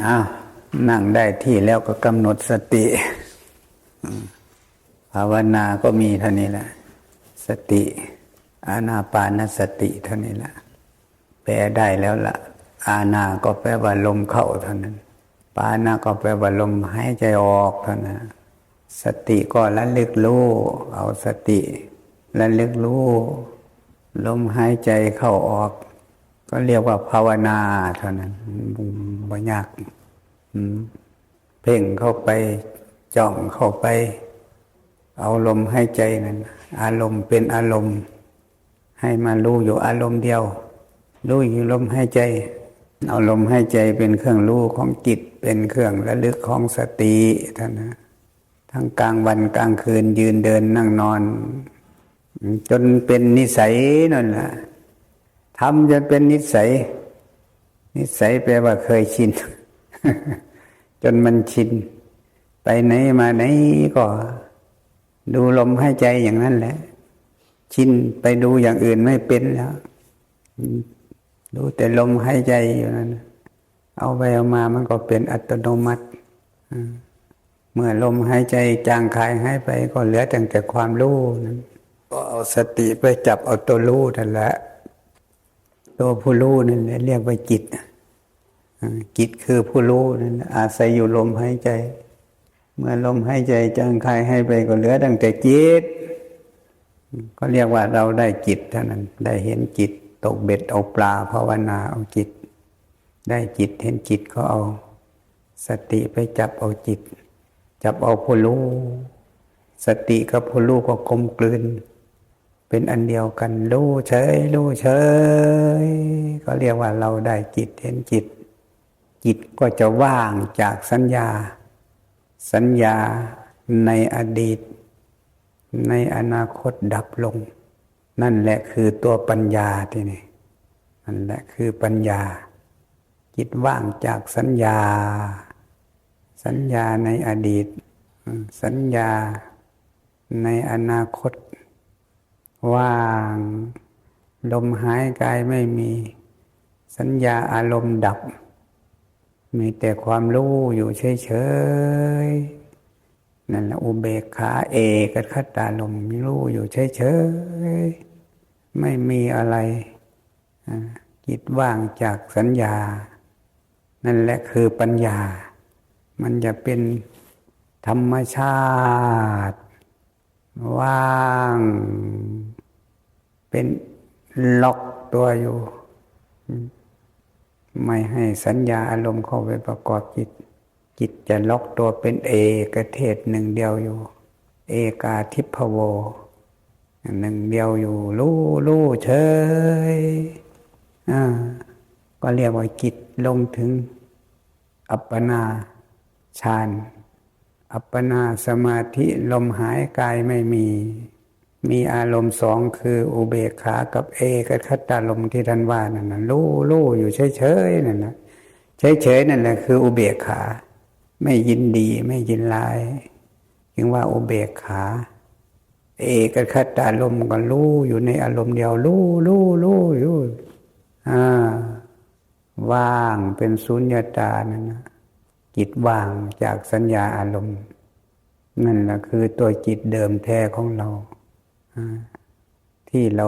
อ้าวนั่งได้ที่แล้วก็กำหนดสติภาวนาก็มีเท่านี้แหละสติอานาปานสติเท่านี้แหละแปลได้แล้วล่ะอานาก็แปลว่าลมเข้าเท่านั้นปานาก็แปลว่าลมหายใจออกเท่านั้นสติก็ระลึกรู้เอาสติระลึกรู้ลมหายใจเข้าออกก็เรียกว่าภาวนาเท่านั้นบ่ยากเพ่งเข้าไปจ้องเข้าไปเอาลมหายใจนั่นอารมณ์เป็นอารมณ์ให้มารู้อยู่อารมณ์เดียวรู้อยู่ลมหายใจเอาลมหายใจเป็นเครื่องรู้ของจิตเป็นเครื่องระลึกของสติท่านนะทั้งกลางวันกลางคืนยืนเดินนั่งนอนจนเป็นนิสัยนั่นแหละทำจนเป็นนิสัยนิสัยแปลว่าเคยชิน จนมันชินไปไหนมาไหนก็ดูลมหายใจอย่างนั้นแหละชินไปดูอย่างอื่นไม่เป็นแล้วดูแต่ลมหายใจอยู่นั้นเอาไปเอามามันก็เป็นอัตโนมัติเมื่อลมหายใจจางคายหายไปก็เหลือแต่ความรู้นั้นก็เอาสติไปจับเอาตัวรู้นั่นแหละตัวผู้รู้นั่นแหละเรียกว่าจิตจิตคือผู้รู้นั่นอาศัยอยู่ลมหายใจเมื่อลมหายใจจางคายให้ไปก็เหลือตั้งแต่จิตก็เรียกว่าเราได้จิตเท่านั้นได้เห็นจิตตกเบ็ดเอาปลาภาวนาเอาจิตได้จิตเห็นจิตก็เอาสติไปจับเอาจิตจับเอาผู้รู้สติกับผู้รู้ก็กลมกลืนเป็นอันเดียวกันรู้เฉยรู้เฉยก็เรียกว่าเราได้จิตเห็นจิตจิตก็จะว่างจากสัญญาสัญญาในอดีตในอนาคตดับลงนั่นแหละคือตัวปัญญาที่นี่นั่นแหละคือปัญญาจิตว่างจากสัญญาสัญญาในอดีตสัญญาในอนาคตว่างลมหายกายไม่มีสัญญาอารมณ์ดับมีแต่ความรู้อยู่เฉยๆนั่นแหละอุเบกขาเอกคตารมณ์รู้อยู่เฉยๆไม่มีอะไรจิตว่างจากสัญญานั่นแหละคือปัญญามันจะเป็นธรรมชาติว่างเป็นล็อกตัวอยู่ไม่ให้สัญญาอารมณ์เข้าไปประกอบจิตจิตจะล็อกตัวเป็นเอกเทศหนึ่งเดียวอยู่เอกาทิพโวหนึ่งเดียวอยู่รู้เฉยก็เรียกว่าจิตลงถึงอัปปนาฌานอัปปนาสมาธิลมหายกายไม่มีอารมณ์สองคืออุเบกขากับเอกคตารมณ์ที่ท่านว่านั่นน่ะรู้อยู่เฉยๆนั่นน่ะเฉยๆนั่นแหละคืออุเบกขาไม่ยินดีไม่ยินร้ายจึงว่าอุเบกขาเอกคตารมณ์ก็รู้อยู่ในอารมณ์เดียวรู้อยู่ว่างเป็นสุญญตานั่นนะจิตว่างจากสัญญาอารมณ์นั่นแหละคือตัวจิตเดิมแท้ของเราที่เรา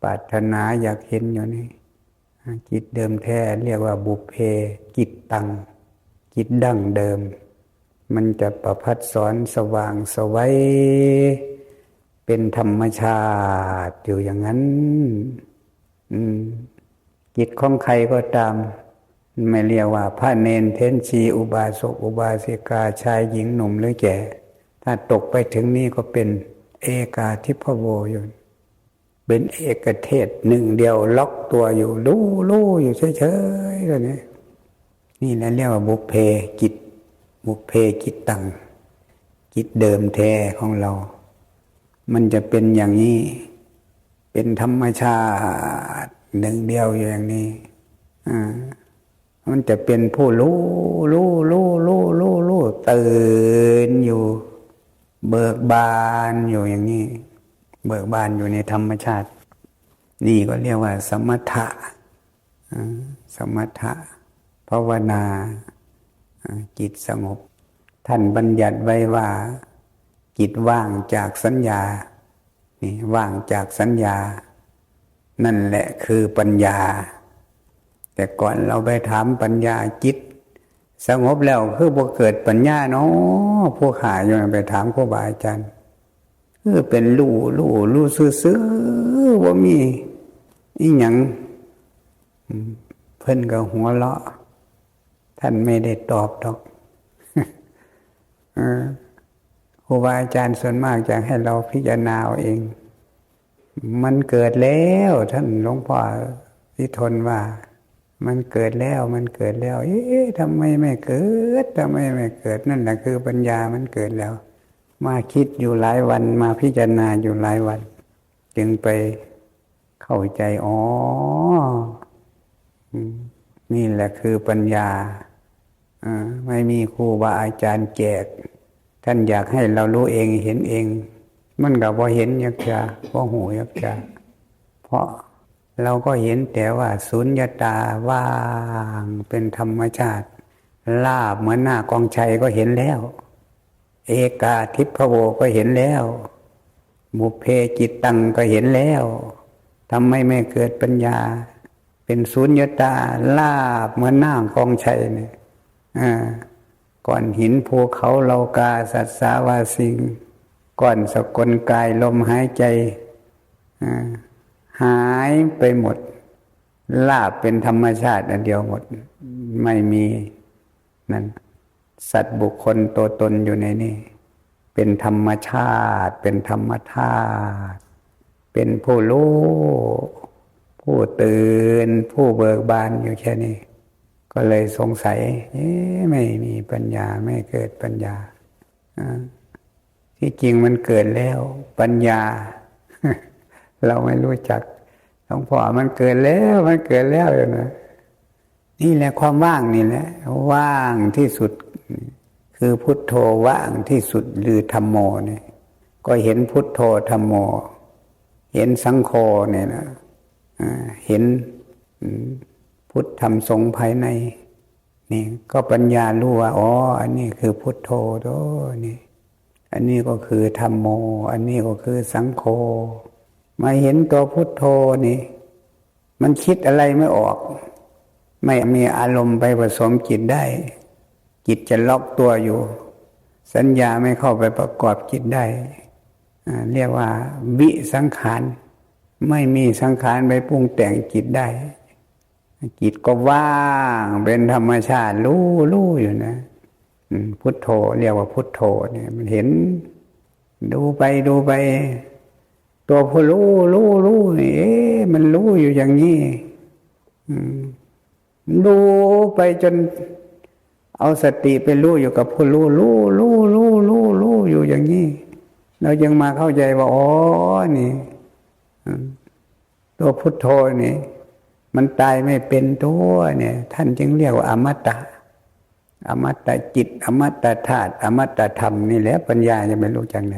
ปรารถนาอยากเห็นอยู่นี่จิตเดิมแท้เรียกว่าบุพเพจิตตังจิตดั้งเดิมมันจะประภัสสรสว่างไสวเป็นธรรมชาติอยู่อย่างนั้นจิตของใครก็ตามไม่เรียกว่าพระเนนเทนชีอุบาสกอุบาสิกาชายหญิงหนุ่มหรือแก่ถ้าตกไปถึงนี้ก็เป็นเอกาทิพโวอยู่เป็นเอกเทศหนึ่งเดียวล็อกตัวอยู่รู้อยู่เฉยๆแล้วนี่แหละเรียกว่าบุพเพจิตบุพเพจิตตังจิตเดิมแท้ของเรามันจะเป็นอย่างนี้เป็นธรรมชาติหนึ่งเดียวอย่างนี้มันจะเป็นผู้รู้ตื่นอยู่เบิกบานอยู่อย่างนี้เบิกบานอยู่ในธรรมชาตินี่ก็เรียกว่าสมถะสมถะภาวนา จิตสงบท่านบัญญัติไว้ว่าจิตว่างจากสัญญานี่ว่างจากสัญญานั่นแหละคือปัญญาแต่ก่อนเราไปถามปัญญาจิตสงบแล้วคือบ่เกิดปัญญาเนาะพวกข้าอยู่ไปถามครูบาอาจารย์คือเป็นรู้ซื่อๆว่ามีอีหยังเพิ่นก็หัวเราะท่านไม่ได้ตอบดอกครูบาอาจารย์ส่วนมากจะให้เราพิจารณาเอาเองมันเกิดแล้วท่านหลวงพ่อที่ทนว่ามันเกิดแล้วทำไมไม่เกิดนั่นแหละคือปัญญามันเกิดแล้วมาคิดอยู่หลายวันมาพิจารณาอยู่หลายวันจึงไปเข้าใจนี่แหละคือปัญญาไม่มีครูบาอาจารย์แจกท่านอยากให้เรารู้เองเห็นเองมันก็บ่เห็นยักจะบ่หูยักจะเพราะเราก็เห็นแต่ว่าสุญญตาว่างเป็นธรรมชาติลาบเหมือนหน้ากองชัยก็เห็นแล้วเอกาทิพโวก็เห็นแล้วบุพเพจิตตังก็เห็นแล้วทำไมไม่เกิดปัญญาเป็นสุญญตาลาบเหมือนหน้ากองชัยเนี่ยก้อนหินภูเขาเหล่ากาสัตว์สาวาสิงก้อนสกลกายลมหายใจหายไปหมดลาบเป็นธรรมชาติอันเดียวหมดไม่มีนั่นสัตว์บุคคลตัวตนอยู่ในนี้เป็นธรรมชาติเป็นธรรมธาตุเป็นผู้รู้ผู้ตื่นผู้เบิกบานอยู่แค่นี้ก็เลยสงสัยไม่มีปัญญาไม่เกิดปัญญาที่จริงมันเกิดแล้วปัญญา เราไม่รู้จักหลวงพ่อมันเกิดแล้วอยู่นะนี่แหละความว่างนี่แหละว่างที่สุดคือพุทโธว่างที่สุดหรือธัมโมเนี่ยก็เห็นพุทโธธัมโมเห็นสังโฆเนี่ยนะเห็นพุทธธรรมสงฆ์ภายในนี่ก็ปัญญารู้ว่าอันนี้คือพุทโธนี่อันนี้ก็คือธัมโมอันนี้ก็คือสังโฆมาเห็นตัวพุทโธนี่มันคิดอะไรไม่ออกไม่มีอารมณ์ไปผสมจิตได้จิตจะล็อกตัวอยู่สัญญาไม่เข้าไปประกอบจิตได้เรียกว่าวิสังขารไม่มีสังขารไปปรุงแต่งจิตได้จิตก็ว่างเป็นธรรมชาติรู้อยู่นะพุทโธเรียกว่าพุทโธเนี่ยมันเห็นดูไปตัวผู้รู้นี่มันรู้อยู่อย่างนี้ดูไปจนเอาสติไปรู้อยู่กับผู้รู้อยู่อย่างนี้เรายังมาเข้าใจว่านี่ตัวพุทโธนี่มันตายไม่เป็นตัวเนี่ยท่านจึงเรียกว่าอมตะจิตอมตะธาตุอมตะธรรมนี่แหละปัญญาจะไม่รู้จักไหน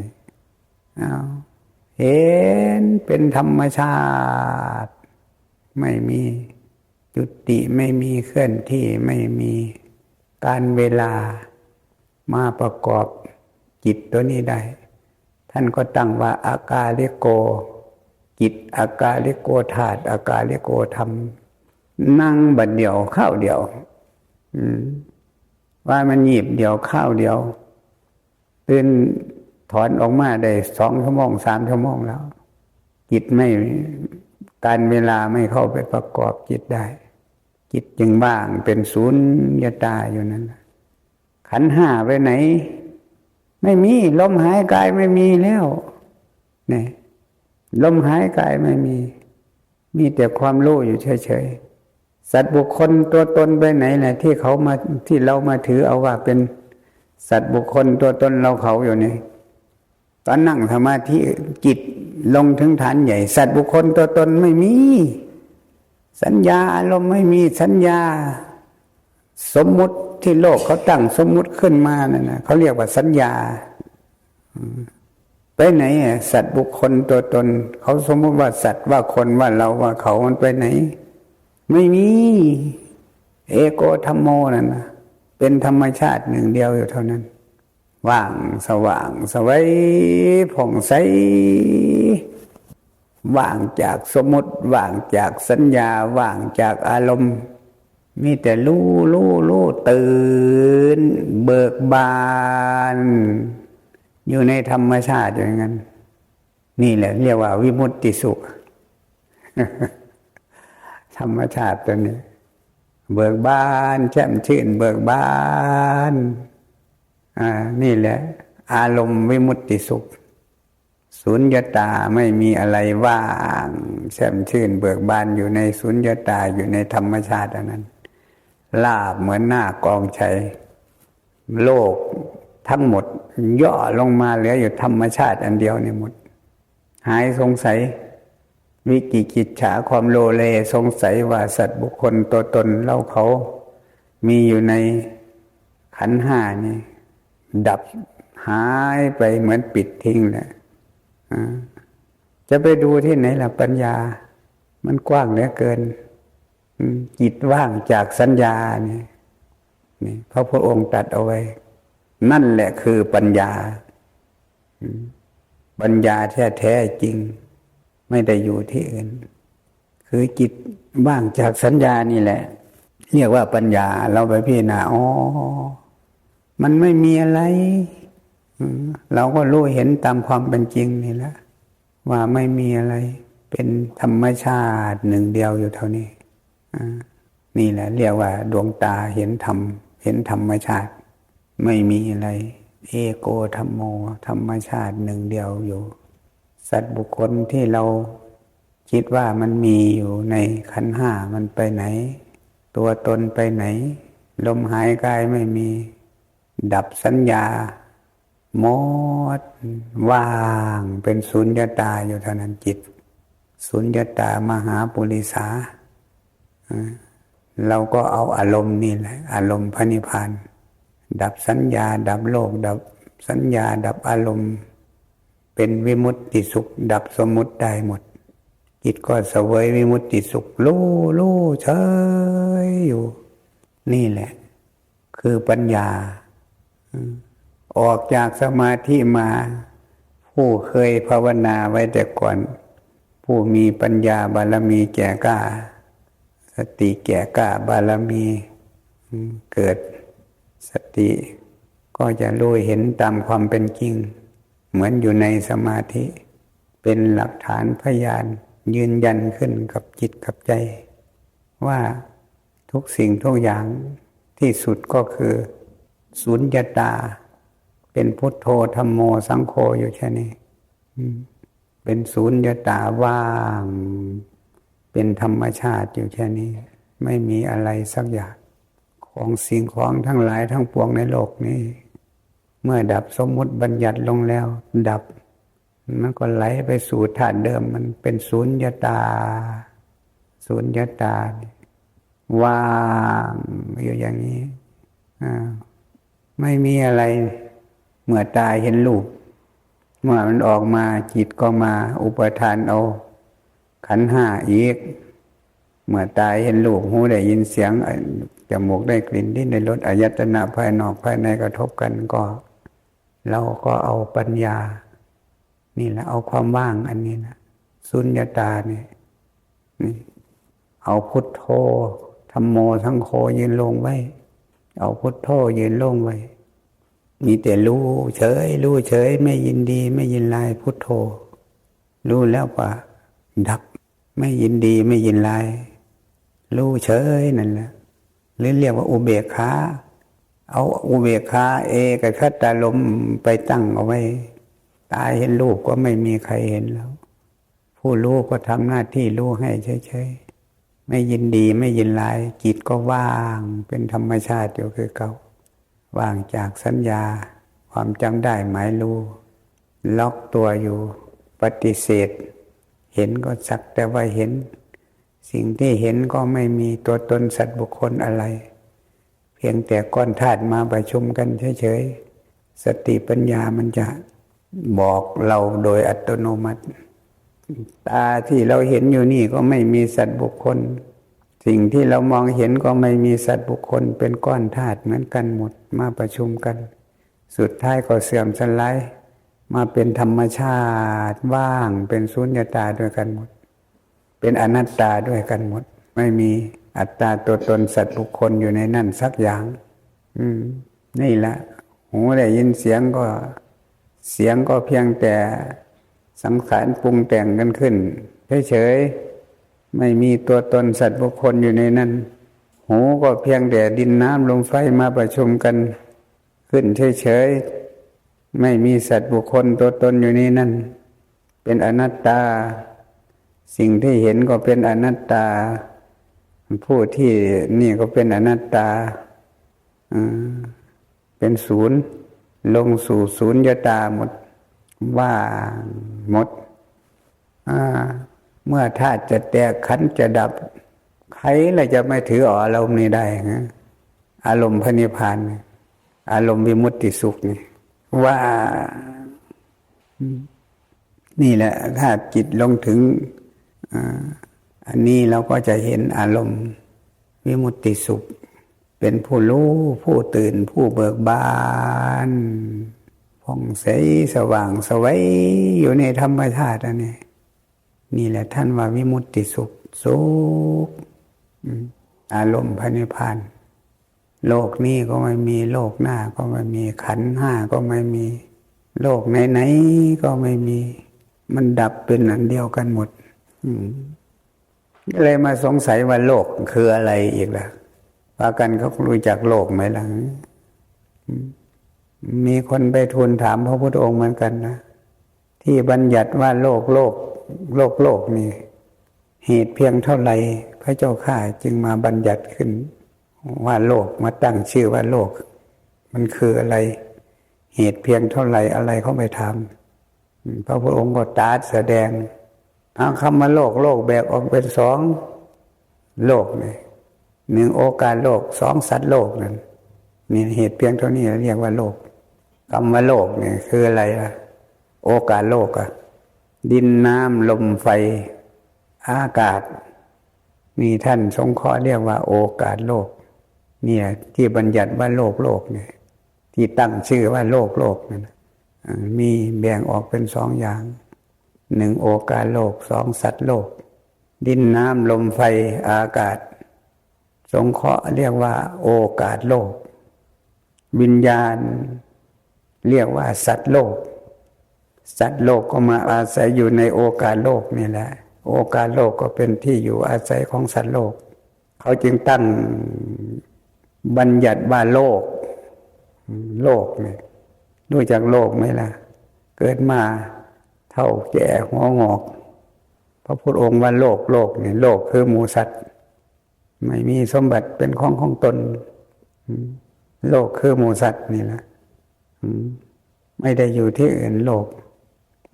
เห็นเป็นธรรมชาติไม่มีจุติไม่มีเคลื่อนที่ไม่มีการเวลามาประกอบจิตตัวนี้ได้ท่านก็ตั้งว่าอากาลิโกจิตอากาลิโกธาตุอากาลิโกธรรมนั่งบัดเดียวข้าวเดียวว่ามันหยิบเดียวข้าวเดียวตื่นถอนออกมาได้2 ชั่วโมง 3 ชั่วโมงแล้วจิตไม่การเวลาไม่เข้าไปประกอบจิตได้จิตจึงว่างเป็นศูนยตาอยู่นั้นขันธ์ห้าไปไหนไม่มีลมหายกายไม่มีแล้วนี่ลมหายกายไม่มีแต่ความรู้อยู่เฉยๆสัตว์บุคคลตัวตนไปไหนแหละที่เรามาถือเอาว่าเป็นสัตว์บุคคลตัวตนเราเขาอยู่นี่ตอนนั่งสมาธิจิตลงถึงฐานใหญ่สัตว์บุคคลตัวตนไม่มีสัญญาอารมณ์ไม่มีสัญญาสมมุติที่โลกเขาตั้งสมมุติขึ้นมานั่นนะเขาเรียกว่าสัญญาไปไหนสัตว์บุคคลตัวตนเขาสมมติว่าสัตว์ว่าคนว่าเราว่าเขามันไปไหนไม่มีเอโกธัมโมนั่นนะ เป็นธรรมชาติหนึ่งเดียวอยู่เท่านั้นว่างสว่างไสวัยผ่องใสว่างจากสมมติว่างจากสัญญาว่างจากอารมณ์มีแต่รู้ตื่นเบิกบานอยู่ในธรรมชาติอย่างนั้นนี่แหละเรียกว่าวิมุตติสุข ธรรมชาติตัวนี้เบิกบานแจ่มชื่นเบิกบานนี่แหละอารมณ์วิมุตติสุขสุญญตาไม่มีอะไรว่างแจ่มชื่นเบิกบานอยู่ในสุญญตาอยู่ในธรรมชาติอันนั้นลาบเหมือนหน้ากองชัยโลกทั้งหมดย่อลงมาเหลืออยู่ธรรมชาติอันเดียวนี่หมดหายสงสัยวิจิกิจฉาความโลเลสงสัยว่าสัตว์บุคคลตัวตนเราเขามีอยู่ในขันธ์ห้านี่ดับหายไปเหมือนปิดทิ้งแหละจะไปดูที่ไหนล่ะปัญญามันกว้างเหลือเกินจิตว่างจากสัญญานี่พระพุทธองค์ตรัสเอาไว้นั่นแหละคือปัญญาปัญญาแท้ๆจริงไม่ได้อยู่ที่อื่นคือจิตว่างจากสัญญานี่แหละเรียกว่าปัญญาเราไปพิจารณามันไม่มีอะไรเราก็รู้เห็นตามความเป็นจริงนี่แหละว่าไม่มีอะไรเป็นธรรมชาติหนึ่งเดียวอยู่เท่านี้นี่แหละเรียกว่าดวงตาเห็นธรรมเห็นธรรมชาติไม่มีอะไรเอโกธัมโมธรรมชาติหนึ่งเดียวอยู่สัตว์บุคคลที่เราคิดว่ามันมีอยู่ในขันธ์ห้ามันไปไหนตัวตนไปไหนลมหายกายไม่มีดับสัญญาหมดว่างเป็นสุญญตาอยู่เท่านั้นจิตสุญญตามหาปุริสาเราก็เอาอารมณ์นี่แหละอารมณ์พระนิพพานดับสัญญาดับโลกดับสัญญาดับอารมณ์เป็นวิมุตติสุขดับสมมุติได้หมดจิตก็เสวยวิมุตติสุขรู้เฉยอยู่นี่แหละคือปัญญาออกจากสมาธิมาผู้เคยภาวนาไว้แต่ก่อนผู้มีปัญญาบารมีแก่กล้าสติแก่กล้าบารมีเกิดสติก็จะรู้เห็นตามความเป็นจริงเหมือนอยู่ในสมาธิเป็นหลักฐานพยานยืนยันขึ้นกับจิตกับใจว่าทุกสิ่งทุกอย่างที่สุดก็คือสุญญตาเป็นพุทโธธัมโมสังโฆอยู่แค่นี้เป็นสุญญตาว่างเป็นธรรมชาติอยู่แค่นี้ไม่มีอะไรสักอย่างของสิ่งของทั้งหลายทั้งปวงในโลกนี้เมื่อดับสมมุติบัญญัติลงแล้วดับมันก็ไหลไปสู่ธาตุเดิมมันเป็นสุญญตาสุญญตาว่างอยู่อย่างนี้ไม่มีอะไรเมื่อตายเห็นรูปเมื่อมันออกมาจิตก็มาอุปทานเอาขันธ์ห้าอีกเมื่อตายเห็นรูปหูได้ยินเสียงจมูกได้กลิ่นลิ้นได้รสอายตนะภายนอกภายในกระทบกันก็เราก็เอาปัญญานี่แหละเอาความว่างอันนี้นะสุญญตานี่เอาพุทโธธัมโมสังโฆยืนลงไว้เอาพุทโธยืนลงไว้มีแต่รู้เฉยไม่ยินดีไม่ยินร้ายพุทโธรู้แล้วว่าดับไม่ยินดีไม่ยินร้ายรู้เฉยนั่นแหละหรือเรียกว่าอุเบกขาเอาอุเบกขาเอกคตารมณ์ไปตั้งเอาไว้ตายเห็นรูปก็ไม่มีใครเห็นแล้วผู้รู้ก็ทำหน้าที่รู้ให้เฉยๆไม่ยินดีไม่ยินร้ายจิตก็ว่างเป็นธรรมชาติอยู่คือเก่าว่างจากสัญญาความจำได้หมายรู้ล็อกตัวอยู่ปฏิเสธเห็นก็สักแต่ว่าเห็นสิ่งที่เห็นก็ไม่มีตัวตนสัตว์บุคคลอะไรเพียงแต่ก้อนธาตุมาประชุมกันเฉยๆสติปัญญามันจะบอกเราโดยอัตโนมัติตาที่เราเห็นอยู่นี่ก็ไม่มีสัตว์บุคคล สิ่งที่เรามองเห็นก็ไม่มีสัตว์บุคคลเป็นก้อนธาตุเหมือนกันหมดมาประชุมกันสุดท้ายก็เสื่อมสลายมาเป็นธรรมชาติว่างเป็นสุญญตาด้วยกันหมดเป็นอนัตตาด้วยกันหมดไม่มีอัตตาตัวตนสัตว์บุคคลอยู่ในนั่นสักอย่างนี่แหละหูได้ยินเสียงก็เพียงแต่สังขารปรุงแต่งกันขึ้นเฉยๆไม่มีตัวตนสัตว์บุคคลอยู่ในนั้นหูก็เพียงแต่ดินน้ำลมไฟมาประชุมกันขึ้นเฉยๆไม่มีสัตว์บุคคลตัวตนอยู่ในนั้นเป็นอนัตตาสิ่งที่เห็นก็เป็นอนัตตาผู้ที่นี่ก็เป็นอนัตตาเป็นศูนย์ลงสู่ศูนย์ตาหมดว่างหมดเมื่อธาตุจะแตกขันธ์จะดับใครล่ะจะไม่ถืออารมณ์นี้ได้นะอารมณ์พระนิพพานอารมณ์วิมุตติสุขนี่ว่านี่แหละถ้าจิตลงถึงอันนี้เราก็จะเห็นอารมณ์วิมุตติสุขเป็นผู้รู้ผู้ตื่นผู้เบิกบานผ่องใสสว่างไสวัยอยู่ในธรรมชาติอันนี้นี่แหละท่านว่าวิมุตติสุขสุขอารมณ์พระนิพพานโลกนี้ก็ไม่มีโลกหน้าก็ไม่มีขันธ์ห้าก็ไม่มีโลกไหนๆก็ไม่มีมันดับเป็นอันเดียวกันหมดก็เลยมาสงสัยว่าโลกคืออะไรอีกล่ะพากันเขารู้จักโลกไหมล่ะมีคนไปทูลถามพระพุทธองค์เหมือนกันนะที่บัญญัติว่าโลกนี่เหตุเพียงเท่าไหร่พระเจ้าข้าจึงมาบัญญัติขึ้นว่าโลกมาตั้งชื่อว่าโลกมันคืออะไรเหตุเพียงเท่าไหร่อะไรเขาไปถามพระพุทธองค์ก็ตรัสแสดงเอาคำว่าโลกแบ่งออกเป็นสองโลกนี่หนึ่งโอกาสโลกสองสัตว์โลกนั่นนี่เหตุเพียงเท่านี้เรียกว่าโลกคำว่าโลกนี่คืออะไรล่ะโอกาสโลกอะดินน้ำลมไฟอากาศนี่ท่านสงเคราะห์เรียกว่าโอกาสโลกเนี่ยที่บัญญัติว่าโลกเนี่ยที่ตั้งชื่อว่าโลกนั่นมีแบ่งออกเป็นสองอย่างหนึ่งโอกาสโลกสองสัตว์โลกดินน้ำลมไฟอากาศสงเคราะห์เรียกว่าโอกาสโลกวิญญาณเรียกว่าสัตว์โลกสัตว์โลกก็มาอาศัยอยู่ในโอกาสโลกนี่แหละโอกาสโลกก็เป็นที่อยู่อาศัยของสัตว์โลกเขาจึงตั้งบัญญัติว่าโลกเนี่ยรู้จักโลกไหมล่ะเกิดมาเท่าแก่หัวงอกพระพุทธองค์ว่าโลกนี่โลกคือหมู่สัตว์ไม่มีสมบัติเป็นของตนโลกคือหมู่สัตว์นี่แหละไม่ได้อยู่ที่อื่นโลก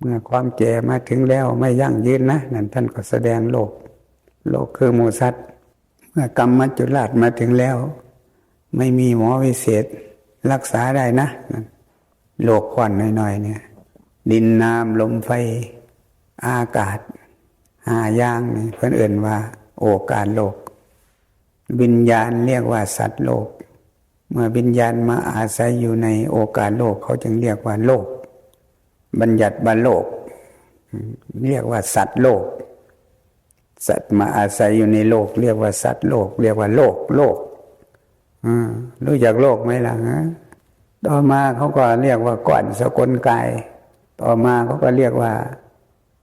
เมื่อความแก่มาถึงแล้วไม่ยั่งยืนนะนั่นท่านก็แสดงโลกคือหมู่สัตว์เมื่อกรรมมัจจุราชมาถึงแล้วไม่มีหมอวิเศษรักษาได้นะโลกก้อนน้อยๆเนี่ยดินน้ำลมไฟอากาศห้าอย่างนี่เพิ่นเอ่ยว่าโอกาสโลกวิญญาณเรียกว่าสัตว์โลกเมื่อวิญญาณมาอาศัยอยู่ในโอกาสโลกเขาจึงเรียกว่าโลกบัญญัติว่าโลกเรียกว่าสัตว์โลกสัตว์มาอาศัยอยู่ในโลกเรียกว่าสัตว์โลกเรียกว่าโลกรู้จักโลกไหมล่ะต่อมาเขาก็เรียกว่าก้อนสกลกายต่อมาเขาก็เรียกว่า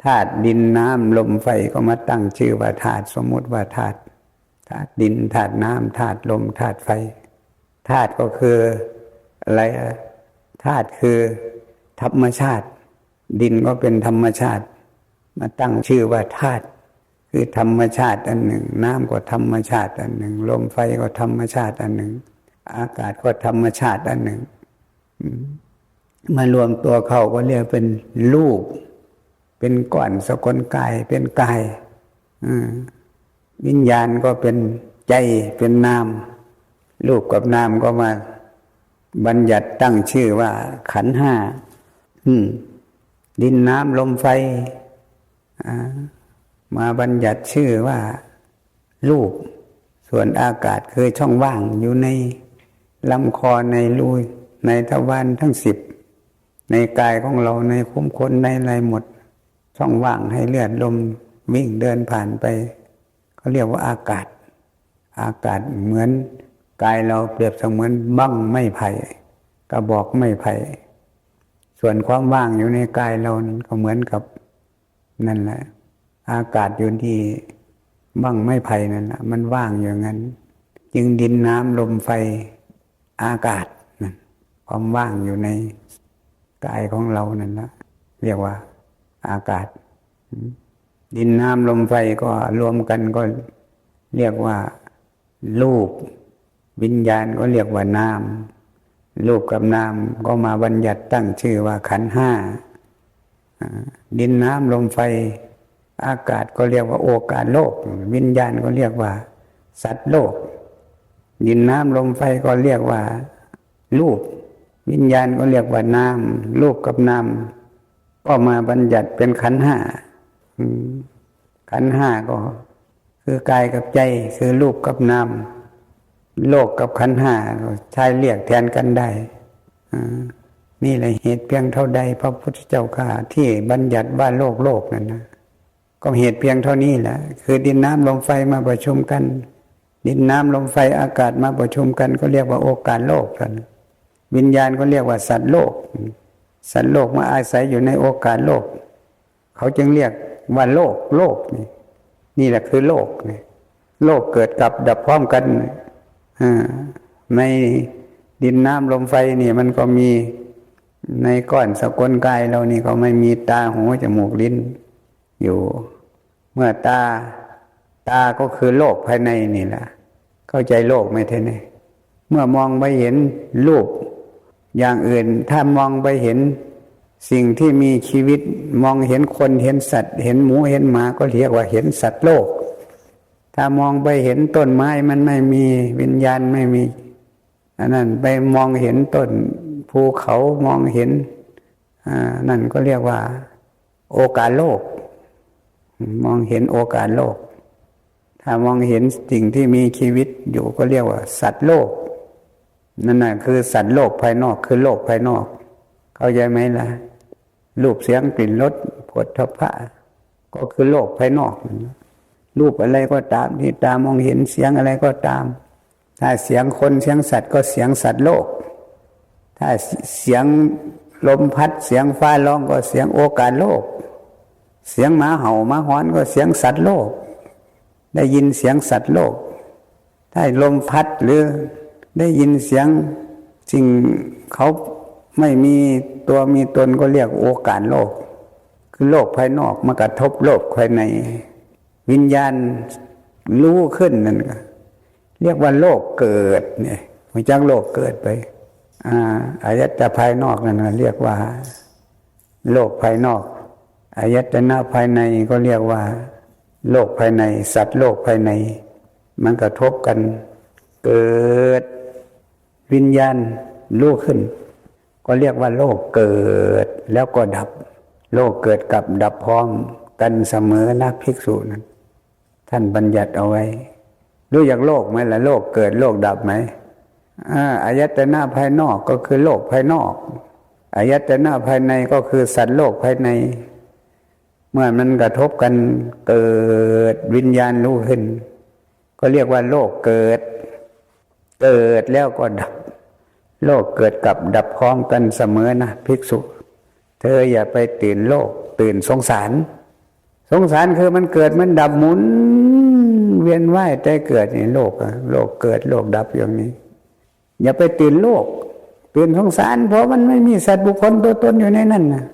ธาตุดินน้ำลมไฟก็มาตั้งชื่อว่าธาตุสมมุติว่าธาตุดินธาตุน้ำธาตุลมธาตุไฟธาตุก็คืออะไรธาตุคือธรรมชาติดินก็เป็นธรรมชาติมาตั้งชื่อว่าธาตุคือธรรมชาติอันหนึ่งน้ำก็ธรรมชาติอันหนึ่งลมไฟก็ธรรมชาติอันหนึ่งอากาศก็ธรรมชาติอันหนึ่งมารวมตัวเข้าก็เรียกเป็นรูปเป็นก้อนสกลกายเป็นกายวิญญาณก็เป็นใจเป็นนามรูปกับนามก็มาบัญญัติตั้งชื่อว่าขันธ์ห้าดินน้ำลมไฟมาบัญญัติชื่อว่ารูป ส่วนอากาศคือช่องว่างอยู่ในลำคอในรูในทวารทั้ง10ในกายของเราในคุ้มขนในอะไรหมดช่องว่างให้เลือดลมวิ่งเดินผ่านไปเขาเรียกว่าอากาศเหมือนกายเราเปรียบเสมือนบั้งไม้ไผ่กระบอกไม้ไผ่ส่วนความว่างอยู่ในกายเรานั้นก็เหมือนกับนั่นแหละอากาศอยู่ที่บั้งไม้ไผ่นั่นแหละมันว่างอย่างนั้นจึงดินน้ำลมไฟอากาศนั่นความว่างอยู่ในกายของเรานั่นแหละเรียกว่าอากาศดินน้ำลมไฟก็รวมกันก็เรียกว่ารูปวิญญาณก็เรียกว่านามรูปกับนามก็มาบัญญัติตั้งชื่อว่าขันธ์ห้าดินน้ำลมไฟอากาศก็เรียกว่าโอกาสโลกวิญญาณก็เรียกว่าสัตว์โลกดินน้ำลมไฟก็เรียกว่ารูปวิญญาณก็เรียกว่านามรูปกับนามก็มาบัญญัติเป็นขันธ์ห้าขันธ์ห้าก็คือกายกับใจคือรูปกับนามโลกกับขันธ์ห้าใช้เรียกแทนกันได้นี่แหละเหตุเพียงเท่าใดพระพุทธเจ้าข้าที่บัญญัติว่าโลกนั่นนะก็เหตุเพียงเท่านี้แหละคือดินน้ำลมไฟมาประชุมกันดินน้ำลมไฟอากาศมาประชุมกันก็เรียกว่าโอกาสโลกกันวิญญาณก็เรียกว่าสัตว์โลกสัตว์โลกมาอาศัยอยู่ในโอกาสโลกเขาจึงเรียกว่าโลกนี่แหละคือโลกโลกเกิดกับดับพร้อมกันในดินน้ำลมไฟนี่มันก็มีในก้อนสกลกายเรานี่ก็ไม่มีตาหูจมูกลิ้นอยู่เมื่อตาก็คือโลกภายในนี่แหละเข้าใจโลกไหมท่านนี่เมื่อมองไปเห็นรูปอย่างอื่นถ้ามองไปเห็นสิ่งที่มีชีวิตมองเห็นคนเห็นสัตว์เห็นหมูเห็นหมาก็เรียกว่าเห็นสัตว์โลกถ้ามองไปเห็นต้นไม้มันไม่มีวิญญาณไม่มีอันนั้นไปมองเห็นต้นภูเขามองเห็นนั่นก็เรียกว่าโอกาสโลกมองเห็นโอกาสโลกถ้ามองเห็นสิ่งที่มีชีวิตอยู่ก็เรียกว่าสัตว์โลกนั่นน่ะคือสัตว์โลกภายนอกคือโลกภายนอกเข้าใจไหมล่ะรูปเสียงกลิ่นรสโผฏฐัพพะก็คือโลกภายนอกรูปอะไรก็ตามที่ตามองเห็นเสียงอะไรก็ตามถ้าเสียงคนเสียงสัตว์ก็เสียงสัตว์โลกถ้าเสียงลมพัดเสียงฟ้าร้องก็เสียงโอกาสโลกเสียงหมาเห่าหมาหอนก็เสียงสัตว์โลกได้ยินเสียงสัตว์โลกถ้าลมพัดหรือได้ยินเสียงสิ่งเขาไม่มีตัวมีตนก็เรียกโอกาสโลกคือโลกภายนอกมากระทบโลกภายในวิญญาณรู้ขึ้นนั่นก็เรียกว่าโลกเกิดเนี่ยมันจังโลกเกิดไปอายตนะภายนอกนั่นเรียกว่าโลกภายนอกอายตนะภายในก็เรียกว่าโลกภายในสัตว์โลกภายในมันกระทบกันเกิดวิญญาณรู้ขึ้นก็เรียกว่าโลกเกิดแล้วก็ดับโลกเกิดกับดับพร้อมกันเสมอนะภิกษุนั้นท่านบัญญัติเอาไว้รู้อย่างโลกไหมล่ะโลกเกิดโลกดับไหมอายตนะภายนอกก็คือโลกภายนอกอายตนะภายในก็คือสัตว์โลกภายในเมื่อมันกระทบกันเกิดวิญญาณรู้ขึ้นก็เรียกว่าโลกเกิดแล้วก็ดับโลกเกิดกับดับพร้อมกันเสมอนะภิกษุเธออย่าไปตื่นโลกตื่นสงสารคือมันเกิดมันดับหมุนเวียนว่ายใจเกิดในโลกเกิดโลกดับอย่างนี้อย่าไปตื่นโลกตื่นสงสารเพราะมันไม่มีสัตว์บุคคลตัวตนอยู่ในนั้นนะ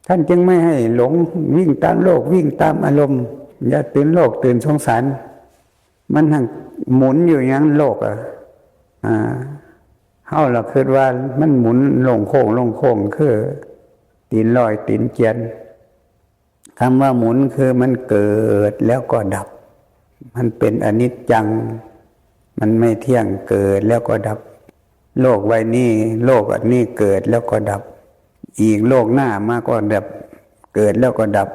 ท่านจึงไม่ให้หลงวิ่งตามโลกวิ่งตามอารมณ์อย่าตื่นโลกตื่นสงสารมันทั้งหมุนอยู่อย่างโลกเฮาล่ะคิดว่ามันหมุนลงโค้งคือตีนลอยตีนเจียนคำว่าหมุนคือมันเกิดแล้วก็ดับมันเป็นอนิจจังมันไม่เที่ยงเกิดแล้วก็ดับโลกใบนี้โลกอันนี้เกิดแล้วก็ดับอีกโลกหน้ามาก็ดับเกิดแล้วก็ดับ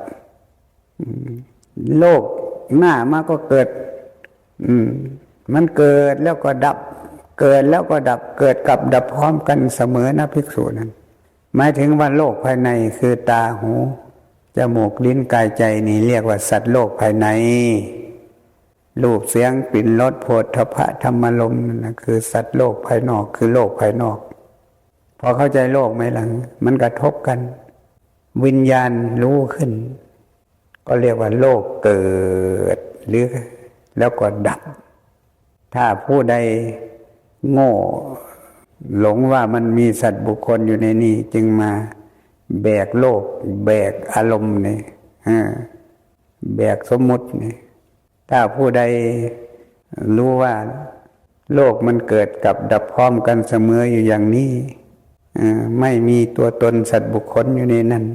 โลกหน้ามาก็เกิด มันเกิดแล้วก็ดับเกิดแล้วก็ดับเกิดกับดับพร้อมกันเสมอนะภิกษุนั้นหมายถึงว่าโลกภายในคือตาหูจมูกลิ้นกายใจนี่เรียกว่าสัตว์โลกภายในรูปเสียงกลิ่นรสโผฏฐัพพะธรรมารมณ์นั่นนะคือสัตว์โลกภายนอกคือโลกภายนอกพอเข้าใจโลกไหมหลังมันกระทบกันวิญญาณรู้ขึ้นก็เรียกว่าโลกเกิดหรือแล้วก็ดับถ้าผู้ใดโง่หลงว่ามันมีสัตว์บุคคลอยู่ในนี้จึงมาแบกโลกแบกอารมณ์นี่แบกสมมุตินี่ถ้าผู้ใดรู้ว่าโลกมันเกิดกับดับพร้อมกันเสมออยู่อย่างนี้ไม่มีตัวตนสัตว์บุคคลอยู่ในนั้น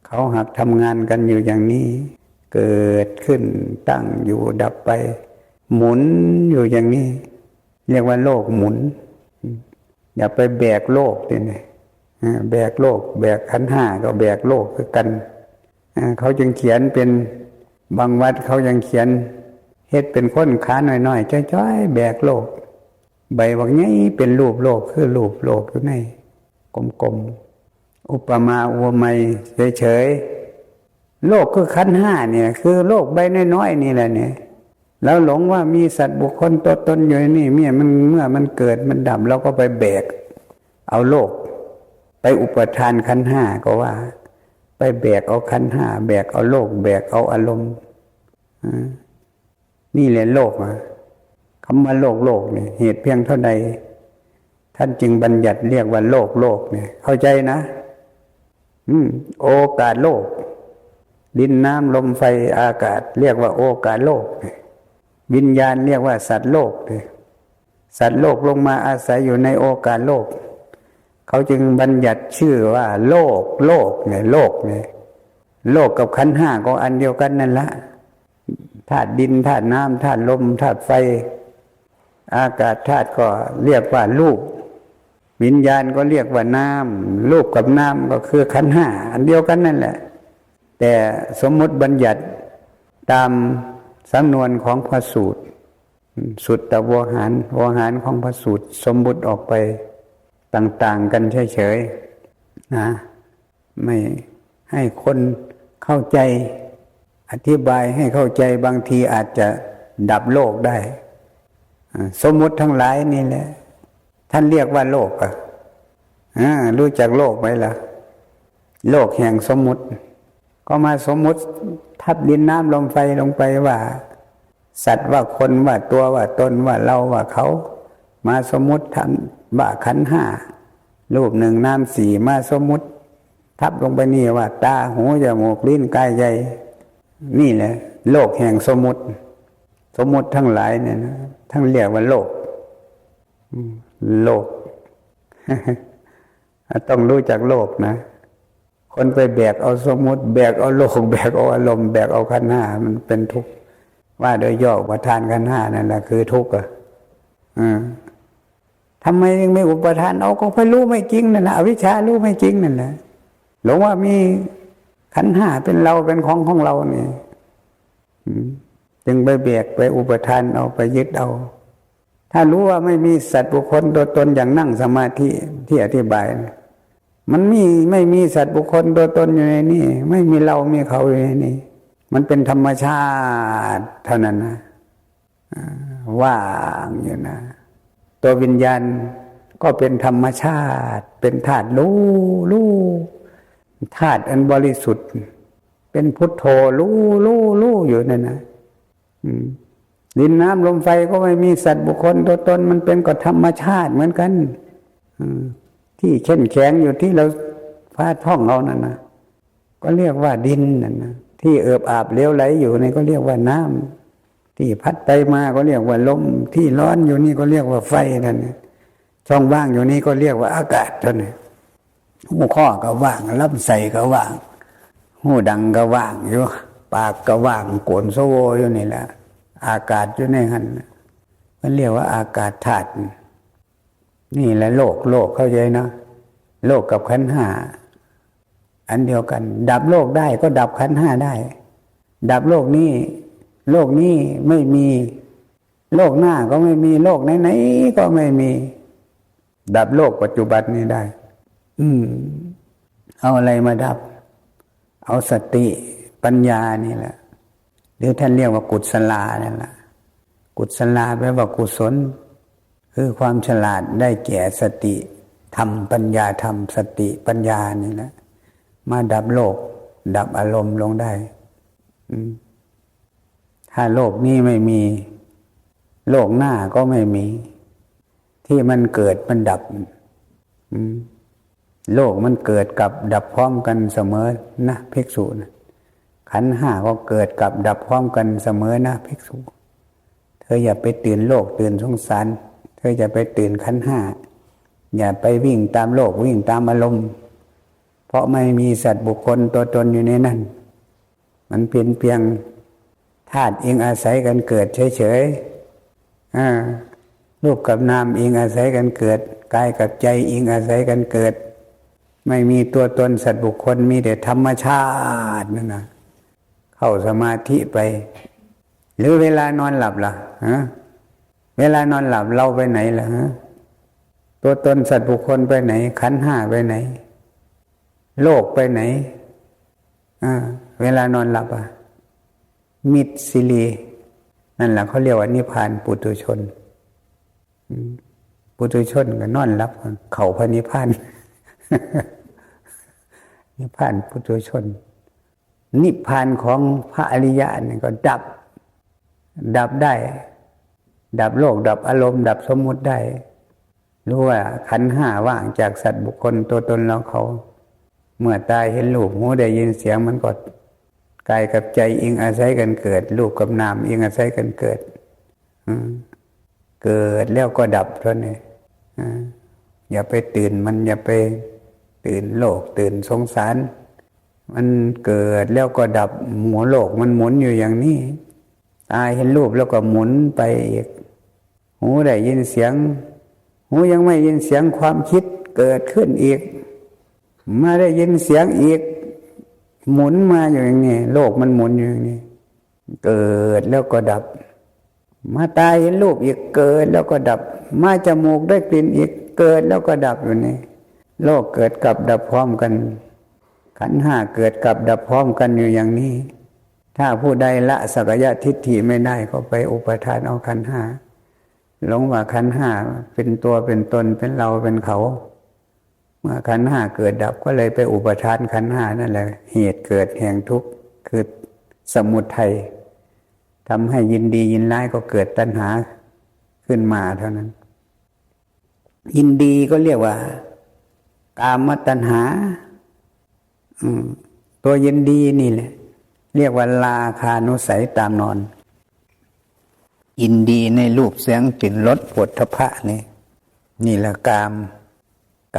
เขาหักทำงานกันอยู่อย่างนี้เกิดขึ้นตั้งอยู่ดับไปหมุนอยู่อย่างนี้เรียกว่าโลกหมุนอย่าไปแบกโลกนี่แบกโลกแบกขันธ์ห้าก็แบกโลกคือกันเขาจึงเขียนเป็นบางวัดเขายังเขียนเฮ็ดเป็นค้นขาหน่อยๆจ้อยๆแบกโลกใบว่าไงเป็นรูปโลกคือรูปโลกอยู่ในกลมๆอุปมาอุปไมยเฉยๆโลกคือขันธ์ห้าเนี่ยคือโลกใบน้อยๆนี่แหละเนี่ยแล้วหลงว่ามีสัตว์บุคคลตัวตนอยู่นี่เมื่อมันเกิดมันดับเราก็ไปแบกเอาโลกไปอุปทานขันธ์ห้าก็ว่าไปแบกเอาขันธ์ห้าแบกเอาโลกแบกเอาอารมณ์นี่แหละโลกคำว่าโลกเนี่ยเหตุเพียงเท่าใดท่านจึงบัญญัติเรียกว่าโลกเนี่ยเข้าใจนะโอกาสโลกดินน้ำลมไฟอากาศเรียกว่าโอกาสโลกวิญญาณเรียกว่าสัตว์โลกสัตว์โลกลงมาอาศัยอยู่ในโอกาสโลกเขาจึงบัญญัติชื่อว่าโลกเนี่ยโลกกับขันธ์ห้าก็อันเดียวกันนั่นละธาตุดินธาตุน้ำธาตุลมธาตุไฟอากาศธาตุก็เรียกว่ารูปวิญญาณก็เรียกว่าน้ำรูปกับน้ำก็คือขันธ์ห้าอันเดียวกันนั่นแหละแต่สมมติบัญญัติตามสำนวนของพระสูตรสุตตวหารของพระสูตรสมมุติออกไปต่างๆกันเฉยๆนะไม่ให้คนเข้าใจอธิบายให้เข้าใจบางทีอาจจะดับโลกได้สมมุติทั้งหลายนี่แหละท่านเรียกว่าโลกรู้จักโลกไหมล่ะโลกแห่งสมมุติก็มาสมมุติทับดินน้ำลมไฟลงไปว่าสัตว์ว่าคนว่าตัวว่าตนว่าเราว่าเขามาสมมุติทำว่าขันธ์ห้ารูปหนึ่งน้ำสี่มาสมมุติทับลงไปนี่ว่าตาหูจมูกลิ้นกายใจนี่แหละโลกแห่งสมมุติทั้งหลายเนี่ยนะทั้งเรียกว่าโลกต้องรู้จักโลกนะคนไปแบกเอาสมมุติแบกเอาโลกแบกเอาอารมณ์แบกเอาขันธ์ห้ามันเป็นทุกข์ว่าโดยย่ออุปทานขันธ์ห้านั่นแหละคือทุกข์ทำไมยังไม่อุปทานเอาก็ไปรู้ไม่จริงนั่นแหละอวิชชารู้ไม่จริงนั่นแหละหลงว่ามีขันธ์ห้าเป็นเราเป็นของเราเนี่ยจึงไปแบกไปอุปทานเอาไปยึดเอาถ้ารู้ว่าไม่มีสัตว์บุคคลตัวตนอย่างนั่งสมาธิที่อธิบายมันไม่มีสัตว์บุคคลตัวตนอยู่ในนี้ไม่มีเรามีเขาอยู่ในนี้มันเป็นธรรมชาติเท่านั้นนะว่างอยู่นะตัววิญญาณก็เป็นธรรมชาติเป็นธาตุรู้ธาตุอันบริสุทธิ์เป็นพุทโธรู้อยู่นั่นนะดินน้ำลมไฟก็ไม่มีสัตว์บุคคลตัวตนมันเป็นก็ธรรมชาติเหมือนกันที่เข้มแข็งอยู่ที่เราพาท่องเรานั่นนะก็เรียกว่าดินนั่นนะที่เอิบอาบเหลวไหลอยู่นี่ก็เรียกว่าน้ำที่พัดไปมาก็เรียกว่าลมที่ร้อนอยู่นี่ก็เรียกว่าไฟนั่นช่องว่างอยู่นี่ก็เรียกว่าอากาศเท่านั้นหูข้อก็ว่างลำไส้ก็ว่างหูดังก็ว่างอยู่ปากก็ว่างโกนโซโวอยู่นี่แหละอากาศอยู่ในหันมันเรียกว่าอากาศธาตุนี่แหละโลกเข้าใจนะโลกกับขันธ์ห้าอันเดียวกันดับโลกได้ก็ดับขันธ์ห้าได้ดับโลกนี้ไม่มี โลกหน้าก็ไม่มีโลกไหนๆก็ไม่มีดับโลกปัจจุบันนี้ได้เอาอะไรมาดับเอาสติปัญญานี่แหละหรือท่านเรียกว่ากุศลานั่นแหละกุศลาแปลว่ากุศลคือความฉลาดได้แก่สติธรรมปัญญาธรรมสติปัญญานี่แหละมาดับโลกดับอารมณ์ลงได้ถ้าโลกนี้ไม่มีโลกหน้าก็ไม่มีที่มันเกิดมันดับโลกมันเกิดกับดับพร้อมกันเสมอนะภิกษุนะขันธ์ห้าก็เกิดกับดับพร้อมกันเสมอนะภิกษุเธออย่าไปตื่นโลกตื่นสงสารเธออย่าไปตื่นขันธ์ห้าอย่าไปวิ่งตามโลกวิ่งตามอารมณ์เพราะไม่มีสัตว์บุคคลตัวตนอยู่ในนั้นมันเป็นเพียงธาตุเองอาศัยกันเกิดเฉยๆรูปกับนามเองอาศัยกันเกิดกายกับใจเองอาศัยกันเกิดไม่มีตัวตนสัตว์บุคคลมีแต่ธรรมชาตินั่นนะเข้าสมาธิไปหรือเวลานอนหลับล่ะเวลานอนหลับเราไปไหนล่ะตัวตนสัตว์บุคคลไปไหนขันธ์ห้าไปไหนโลกไปไหนเวลานอนหลับมิตรสิลีนั่นแหละเขาเรียกว่านิพพานปุถุชนปุถุชนก็นอนหลับเข้าพระนิพพานนิพพานปุถุชนนิพพานของพระอริยะนี่ก็ดับได้ดับโลกดับอารมณ์ดับสมมุติได้รู้ว่าขันธ์ห้าว่างจากสัตว์บุคคลตัวตนเราเขาเมื่อตายเห็นรูปหูได้ยินเสียงมันก็กายกับใจอิงอาศัยกันเกิดรูปกับนามอิงอาศัยกันเกิดเกิดแล้วก็ดับเท่านั้นอย่าไปตื่นมันอย่าไปตื่นโลกตื่นสงสารมันเกิดแล้วก็ดับหมุนโลกมันหมุนอยู่อย่างนี้ตาเห็นรูปแล้วก็หมุนไปอีกหูได้ยินเสียงหูยังไม่ยินเสียงความคิดเกิดขึ้นอีกมาได้ยินเสียงอีกหมุนมาอยู่อย่างนี้โลกมันหมุนอยู่อย่างนี้เกิดแล้วก็ดับมาตาเห็นรูปอีกเกิดแล้วก็ดับมาจมูกได้กลิ่นอีกเกิดแล้วก็ดับอยู่นี่โลกเกิดกับดับพร้อมกันขันธ์ห้าเกิดกับดับพร้อมกันอยู่อย่างนี้ถ้าผู้ใดละสักยะทิฏฐิไม่ได้ก็ไปอุปทานเอาขันธ์ห้าหลงว่าขันธ์ห้าเป็นตัวเป็นตนเป็นเราเป็นเขาเมื่อขันธ์ห้าเกิดดับก็เลยไปอุปทานขันธ์ห้านั่นแหละเหตุเกิดแห่งทุกข์คือสมุทัยทำให้ยินดียินร้ายก็เกิดตัณหาขึ้นมาเท่านั้นยินดีก็เรียกว่ากามตัณหาตัวยินดีนี่แหละเรียกว่าราคานุสัยตามนอนยินดีในรูปเสียงกลิ่นรสโผฏฐัพพะนี่แหละก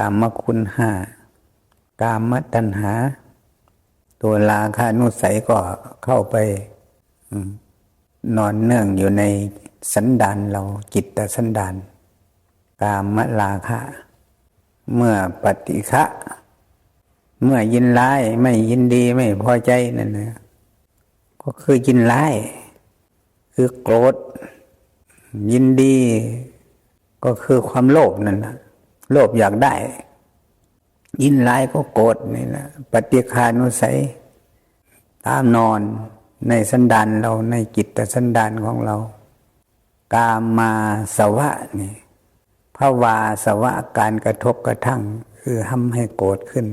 ามคุณห้ากามตัณหาตัวราคานุสัยก็เข้าไปนอนเนื่องอยู่ในสันดานเราจิตตสันดานกามราคะเมื่อปฏิฆะเมื่อยินร้ายไม่ยินดีไม่พอใจนั่นนะก็คือยินร้ายคือโกรธยินดีก็คือความโลภนั่นนะโลภอยากได้ยินร้ายก็โกรธนี่นะปฏิฆานุสัยตามนอนในสันดานเราในจิตตสันดานของเรากามมาสวะนี่ภวาสวะการกระทบกระทั่งคือทำให้โกรธขึ้น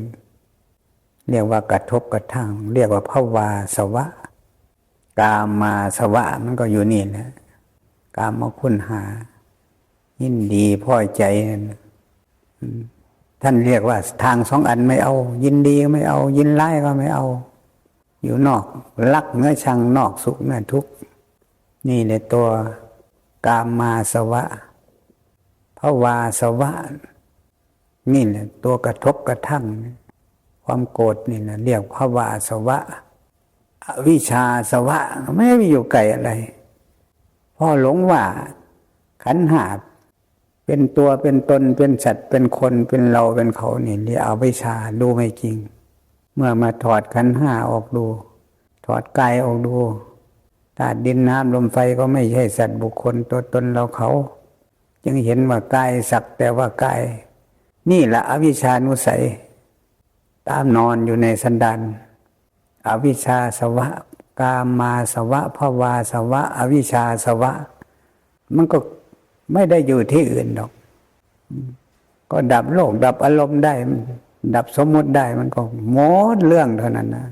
เรียกว่ากระทบกระทั่งเรียกว่าภวาสวะกามมาสวะมันก็อยู่นี่นะกามคุณหายินดีพอใจท่านเรียกว่าทางสองอันไม่เอายินดีก็ไม่เอายินร้ายก็ไม่เอาอยู่นอกรักเนื้อชังนอกสุขเนื้อทุกข์นี่เลยตัวกามมาสวะภวาสวะนี่แหละตัวกระทบกระทั่งความโกรธนี่นะเรียกภวาสวะอวิชชาสวะไม่ได้อยู่ไกลอะไรพ่อหลงว่าขันธ์ห้าเป็นตัวเป็นตนเป็นสัตว์เป็นคนเป็นเราเป็นเขานี่เรียกอวิชชาดูไม่จริงเมื่อมาถอดขันธ์ห้าออกดูถอดกายออกดู ธาตุดินน้ำลมไฟก็ไม่ใช่สัตว์บุคคลตัวตนเราเขาจึงเห็นว่ากายสักแต่ว่ากายนี่แหละอวิชชานุสัยตามนอนอยู่ในสันดานอวิชชาสวะกามาสวะภวาสวะอวิชชาสวะมันก็ไม่ได้อยู่ที่อื่นหรอกก็ดับโลกดับอารมณ์ได้ดับสมมุติได้มันก็หมดเรื่องเท่านั้นนะ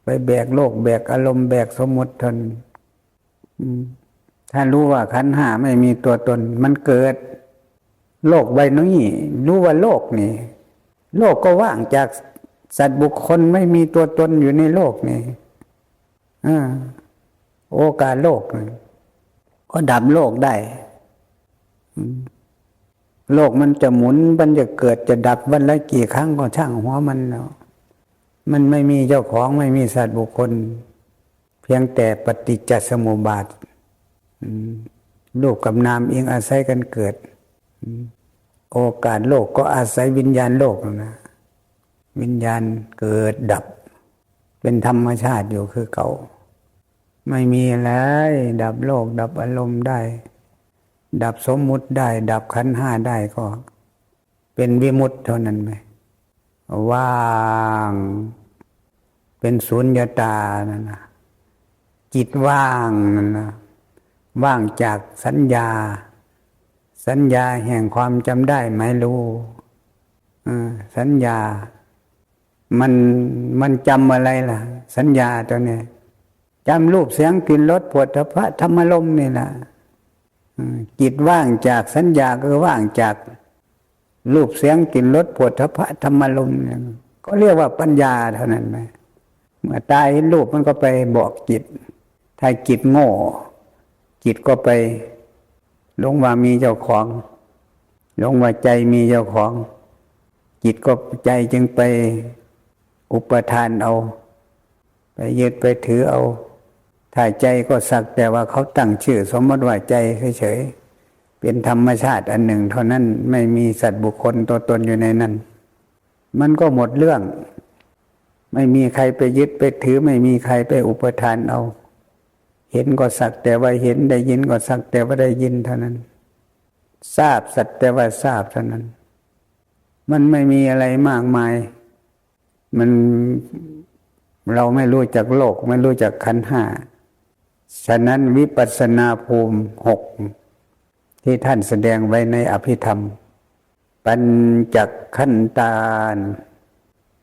ไปแบกโลกแบกอารมณ์แบกสมมุติทนถ้ารู้ว่าขันธ์ห้าไม่มีตัวตนมันเกิดโลกใบนี้รู้ว่าโลกนี่โลกก็ว่างจากสัตว์บุคคลไม่มีตัวตนอยู่ในโลกนี่โอกาสโลกก็ดับโลกได้โลกมันจะหมุนมันจะเกิดจะดับวันละกี่ครั้งก็ช่างหัวมันแล้วมันไม่มีเจ้าของไม่มีสัตว์บุคคลเพียงแต่ปฏิจจสมุปบาทรูปกับนามเองอาศัยกันเกิดโอกาสโลกก็อาศัยวิญญาณโลกนะวิญญาณเกิดดับเป็นธรรมชาติอยู่คือเก่าไม่มีอะไรดับโลกดับอารมณ์ได้ดับสมมุติได้ดับขันธ์ห้าได้ก็เป็นวิมุตติเท่านั้นไหมว่างเป็นสุญญตานั่นนะจิตว่างนั่นนะว่างจากสัญญาแห่งความจำได้หมายรู้สัญญามันจำอะไรล่ะสัญญาตัวนี้จำรูปเสียงกลิ่นรสโผฏฐัพพะธรรมารมณ์นี่แหละจิตว่างจากสัญญาคือว่างจากรูปเสียงกลิ่นรสโผฏฐัพพะธรรมารมณ์ก็เรียกว่าปัญญาเท่านั้นไหมเมื่อตาเห็นรูปมันก็ไปบอกจิตถ้าจิตโง่จิตก็ไปหลงว่ามีเจ้าของหลงว่าใจมีเจ้าของจิตก็ใจจึงไปอุปทานเอาไปยึดไปถือเอาถ้าใจก็สักแต่ว่าเขาตั้งชื่อสมมติว่าใจเฉยๆเป็นธรรมชาติอันหนึ่งเท่านั้นไม่มีสัตว์บุคคลตัวตนอยู่ในนั้นมันก็หมดเรื่องไม่มีใครไปยึดไปถือไม่มีใครไปอุปทานเอาเห็นก็สักแต่ว่าเห็นได้ยินก็สักแต่ว่าได้ยินเท่านั้นทราบสักแต่ว่าทราบเท่านั้นมันไม่มีอะไรมากมายมันเราไม่รู้จักโลกไม่รู้จักขันธ์ห้าฉะนั้นวิปัสสนาภูมิ6ที่ท่านแสดงไว้ในอภิธรรมปัญจขันธา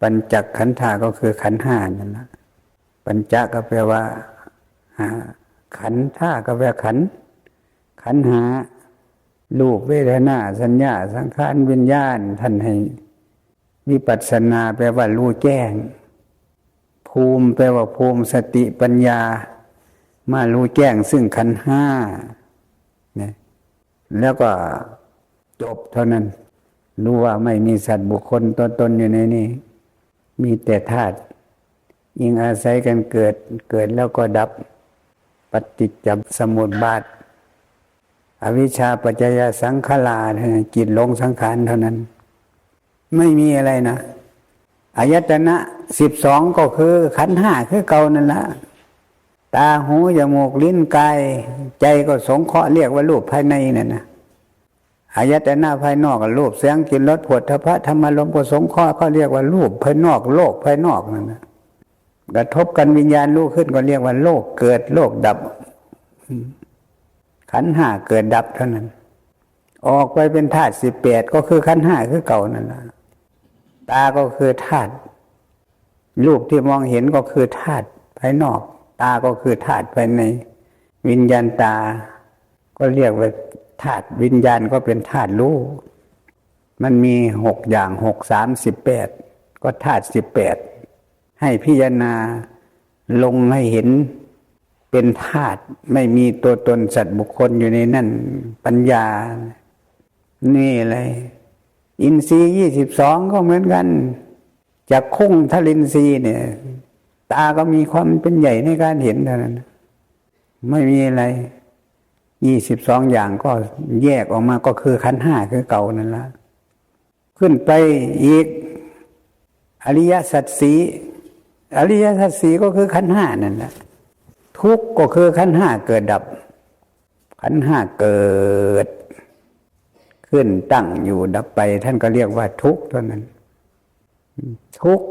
ปัญจขันธาก็คือขันธ์ห้านั่นแหละปัญจก็แปลว่าขันธาก็แปลขันธ์ห้ารูปเวทนาสัญญาสังขารวิญญาณท่านให้วิปัสสนาแปลว่ารู้แจ้งภูมิแปลว่าภูมิสติปัญญามารู้แจ้งซึ่งขันธ์ห้าเนี่ยแล้วก็จบเท่านั้นรู้ว่าไม่มีสัตว์บุคคลตัวตนอยู่ในนี้มีแต่ธาตุยิ่งอาศัยกันเกิดแล้วก็ดับปฏิจจสมุปบาทอวิชชาปัจจยสังขารจิตหลงสังขารเท่านั้นไม่มีอะไรนะอายตนะ12ก็คือขันธ์ห้าคือเก่านั่นละตาหูจมูกลิ้นกายใจก็สงเคราะห์เรียกว่ารูปภายในนั่นนะอายตนะภายนอกก็รูปเสียงกลิ่นรสโผฏฐัพพะธรรมารมณ์ก็สงเคราะห์เขาเรียกว่ารูปภายนอกโลกภายนอกนั่นนะกระทบกันวิญญาณรู้ขึ้นก็เรียกว่าโลกเกิดโลกดับขันธ์ห้าเกิดดับเท่านั้นออกไปเป็นธาตุ18ก็คือขันธ์ห้าคือเก่านั่นแหละตาก็คือธาตุรูปที่มองเห็นก็คือธาตุภายนอกตาก็คือธาตุภายในวิญญาณตาก็เรียกว่าธาตุวิญญาณก็เป็นธาตุรู้มันมี6อย่าง6 3 18ก็ธาตุ18ให้พิจารณาลงให้เห็นเป็นธาตุไม่มีตัวตนสัตว์บุคคลอยู่ในนั่นปัญญานี่เลยอินทรีย์22ก็เหมือนกันจากคุ้งทลินทรีย์เนี่ยตาก็มีความเป็นใหญ่ในการเห็นเท่านั้นไม่มีอะไร22อย่างก็แยกออกมาก็คือขันธ์ห้าคือเก่านั่นละขึ้นไปอีกอริยสัจสีอริยสัจสีก็คือขันธ์ห้านั่นแหละ ทุกข์ก็คือขันธ์ห้าเกิดดับขันธ์ห้าเกิดขึ้นตั้งอยู่ดับไปท่านก็เรียกว่าทุกข์เท่านั้นทุกข์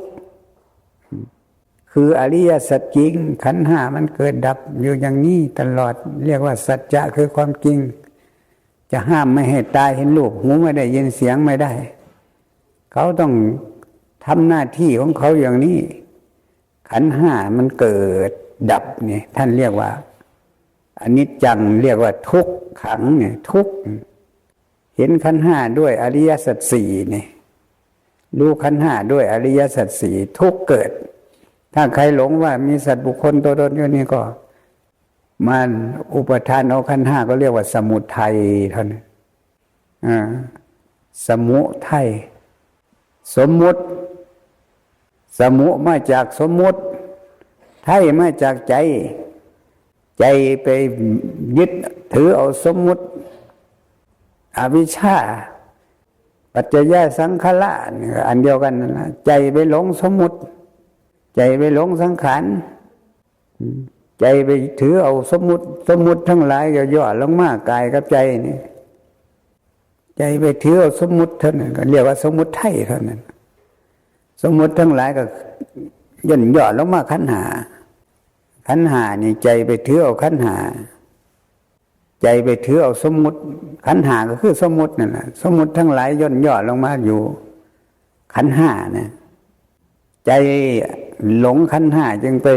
คืออริยสัจจริงขันธ์ห้ามันเกิดดับอยู่อย่างนี้ตลอดเรียกว่าสัจจะคือความจริงจะห้ามไม่ให้ตาเห็นรูปหูไม่ได้ยินเสียงไม่ได้เขาต้องทำหน้าที่ของเขาอย่างนี้ขันธ์ห้ามันเกิดดับเนี่ยท่านเรียกว่าอนิจจังเรียกว่าทุกขังเนี่ยทุกข์เห็นขันธ์ห้าด้วยอริยสัจสี่เนี่ยรู้ขันธ์ห้าด้วยอริยสัจสี่ทุกข์เกิดถ้าใครหลงว่ามีสัตว์บุคคลตัวตนอยู่นี่ก็มันอุปทานเอาขันธ์ห้าก็เรียกว่าสมุทัยเท่านั้นสมุทัยสมมุติสมุมาจากสมมุติไทยมาจากใจใจไปยึดถือเอาสมมุติอวิชชาปัจจยสังขารอันเดียวกันนั่นแหละใจไปหลงสมมุติใจไปหลงสังขารใจไปถือเอาสมมุติทั้งหลายย่อๆลงมากายกับใจนี่ใจไปถือเอาสมมุติเท่านั้นก็เรียกว่าสมมุติไทยเท่านั้นสมมุติทั้งหลายก็ย่อลงมาขันธ์ห้าขันธ์ห้านี่ใจไปถือเอาขันธ์ห้าใจไปถือเอาสมมุติขันธ์ห้าก็คือสมมุตินั่นแหละสมมุติทั้งหลายย่อลงมาอยู่ขันธ์ห้านะใจหลงขันธ์ห้าจึงไป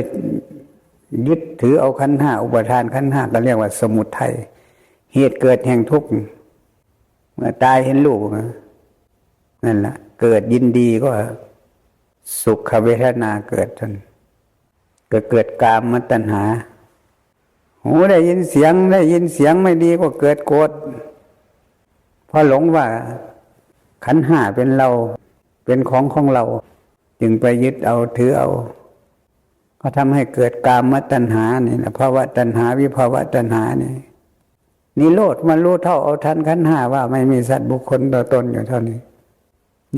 ยึดถือเอาขันธ์ห้าอุปทานขันธ์ห้าก็เรียกว่าสมุทัยเหตุเกิดแห่งทุกข์เมื่อตายเห็นรูปนั่นแหละเกิดยินดีก็สุขเวทนาเกิดจนก็เกิดกามตัณหาหูได้ยินเสียงไม่ดีก็เกิดโกรธเพราะหลงว่าขันธ์ห้าเป็นเราเป็นของเราจึงไปยึดเอาถือเอาก็ทำให้เกิดกามตัณหานี่นะภาวะตัณหาวิภาวะตัณหานี่นิโรธมันรู้เท่าเอาทันขันธ์ห้าว่าไม่มีสัตว์บุคคลตัวตนอยู่เท่านี้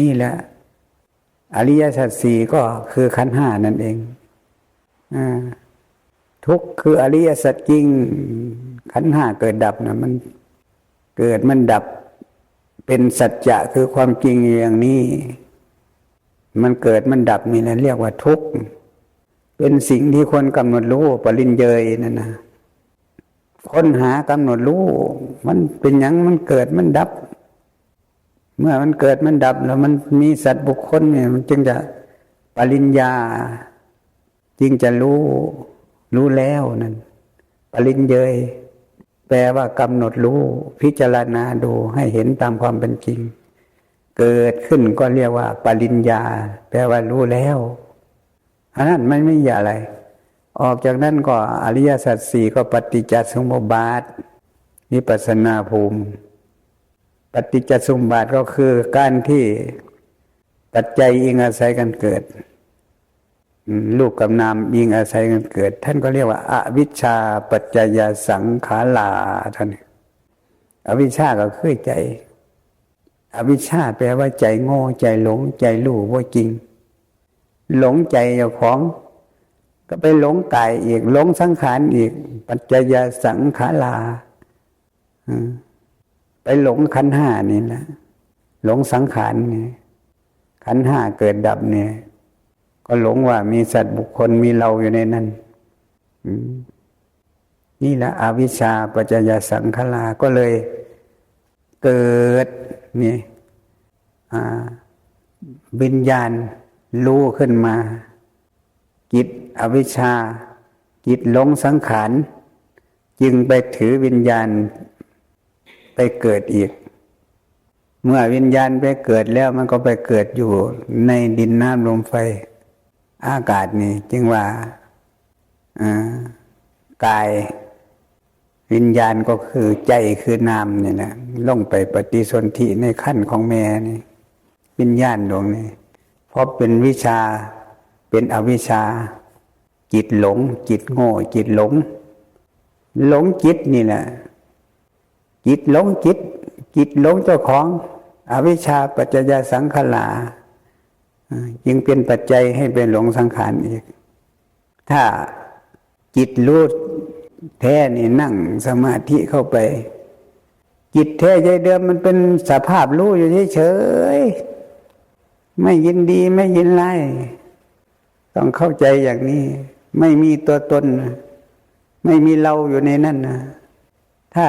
นี่แหละอริยสัจสี่ก็คือขันธ์ห้านั่นเองทุกข์คืออริยสัจจริงขันธ์ห้าเกิดดับนะมันเกิดมันดับเป็นสัจจะคือความจริงอย่างนี้มันเกิดมันดับนี่แหละเรียกว่าทุกข์เป็นสิ่งที่คนกำหนดรู้ปริญเยยนั่นนะค้นหากำหนดรู้มันเป็นอย่างมันเกิดมันดับเมื่อมันเกิดมันดับแล้วมันมีสัตว์บุคคลเนี่ยมันจึงจะปริญญาจึงจะรู้แล้วนั่นปริญเยยแปลว่ากำหนดรู้พิจารณาดูให้เห็นตามความเป็นจริงเกิดขึ้นก็เรียกว่าปริญญาแปลว่ารู้แล้วอันนั้นไม่มีอะไรออกจากนั้นก็อริยสัจสี่ก็ปฏิจจสมุปบาทวิปัสสนาภูมิปฏิจจสมุปบาทก็คือการที่ปัจจัยอิงอาศัยกันเกิดรูปกับนามอิงอาศัยกันเกิดท่านก็เรียกว่าอวิชชาปัจจยสังขาราท่านอวิชชาก็คือใจอวิชชาแปลว่าใจโง่ใจหลงใจรู้ว่าจริงหลงใจเจ้าของก็ไปหลงกายอีกหลงสังขารอีกปัจจยสังขาราไปหลงขันธ์ห้านี่แหละหลงสังขารนี่ขันธ์ห้าเกิดดับเนี่ยก็หลงว่ามีสัตว์บุคคลมีเราอยู่ในนั้นนี่แหละอวิชชาปัจจยสังขาราก็เลยเกิดนี่วิญญาณรู้ขึ้นมาจิตอวิชชาจิตหลงสังขารจึงไปถือวิญญาณไปเกิดอีกเมื่อวิญญาณไปเกิดแล้วมันก็ไปเกิดอยู่ในดินน้ำลมไฟอากาศนี่จึงว่ากายวิญญาณก็คือใจคือนามนี่นะลงไปปฏิสนธิในขั้นของแม่นี่วิญญาณดวงนี้เพราะเป็นวิชาเป็นอวิชชาจิตหลงจิตโง่จิตหลงจิตนี่แหละจิตหลงจิตหลงเจ้าของอวิชชาปัจจยสังขารจึงเป็นปัจจัยให้เป็นหลงสังขารอีกถ้า จิตรู้แท้นี่นั่งสมาธิเข้าไปจิตแท้ใจเดิมมันเป็นสภาพรู้อยู่เฉยๆไม่ยินดีไม่ยินร้ายต้องเข้าใจอย่างนี้ไม่มีตัวตนไม่มีเราอยู่ในนั้นนะถ้า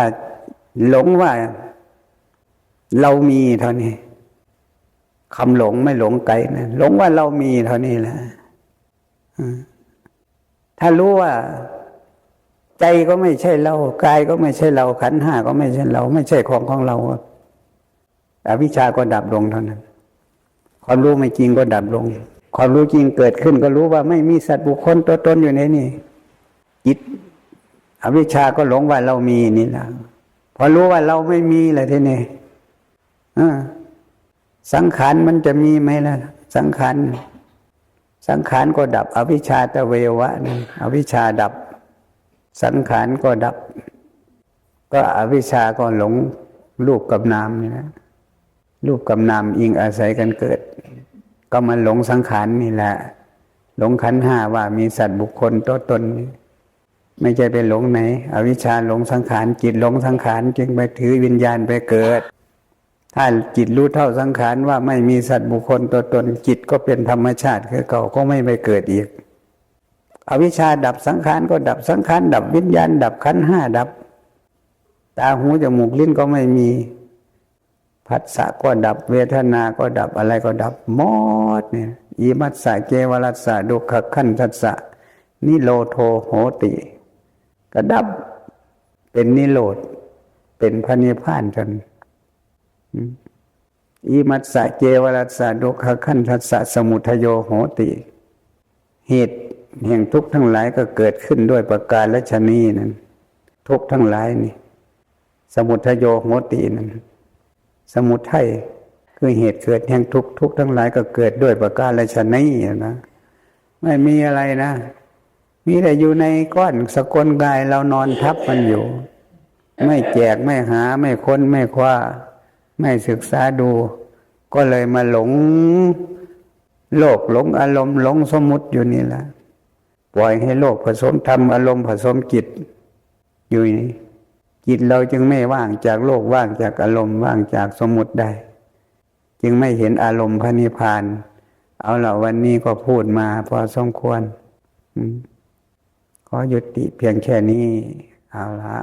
หลงว่าเรามีเท่านี้คำหลงไม่หลงไกลนะหลงว่าเรามีเท่านี้แหละถ้ารู้ว่าใจก็ไม่ใช่เรากายก็ไม่ใช่เราขันธ์ห้าก็ไม่ใช่เราไม่ใช่ของเราอวิชชาก็ดับลงเท่านั้นความรู้ไม่จริงก็ดับลงความรู้จริงเกิดขึ้นก็รู้ว่าไม่มีสัตว์บุคคลตัวตนอยู่ในนี่จิตอวิชชาก็หลงว่าเรามีนี่นะพอรู้ว่าเราไม่มีเลยทีนี้สังขารมันจะมีไหมล่ะสังขารก็ดับอวิชชาตะเววะนั่นอวิชชาดับสังขารก็ดับก็อวิชชาก็หลงรูปกับนามนี่นะรูปกับนามอิงอาศัยกันเกิดก็มันหลงสังขารนี่แหละหลงขันธ์ห้าว่ามีสัตว์บุคคลตัวตนไม่ใช่ไปหลงไหนอวิชชาหลงสังขารจิตหลงสังขารจึงไปถือวิญญาณไปเกิดถ้าจิตรู้เท่าสังขารว่าไม่มีสัตว์บุคคลตัวตนจิตก็เป็นธรรมชาติคือเก่าก็ไม่ไปเกิดอีกอวิชชาดับสังขารก็ดับสังขารดับวิญญาณดับขันธ์ห้าดับตาหูจมูกลิ้นก็ไม่มีผัสสะก็ดับเวทนาก็ดับอะไรก็ดับหมดเนี่ยอิมัสสะเจวรัสสะดุขขันธัสสะนิโรโธโหติก็ดับเป็นนิโรธเป็นพระนิพพานจนอิมัสสะเจวรัสสะดุขขันธัสสะสมุทัยโยโหติเหตุแห่งทุกข์ทั้งหลายก็เกิดขึ้นด้วยประการฉะนี้นั่นทุกข์ทั้งหลายนี่สมุทัยโยโหตินั่นสมุทัยคือเหตุเกิดแห่งทุกข์ทั้งหลายก็เกิดด้วยประการฉะนี้นะไม่มีอะไรนะมีแต่อยู่ในก้อนสกลกายเรานอนทับมันอยู่ไม่แจกไม่หาไม่ค้นไม่คว้าไม่ศึกษาดูก็เลยมาหลงโลกหลงอารมณ์หลงสมมุติอยู่นี่แหละปล่อยให้โลกผสมธรรมอารมณ์ผสมจิตอยู่นี่จิตเราจึงไม่ว่างจากโลกว่างจากอารมณ์ว่างจากสมมุติได้จึงไม่เห็นอารมณ์พระนิพพานเอาล่ะวันนี้ก็พูดมาพอสมควรขอยุติเพียงแค่นี้เอาละ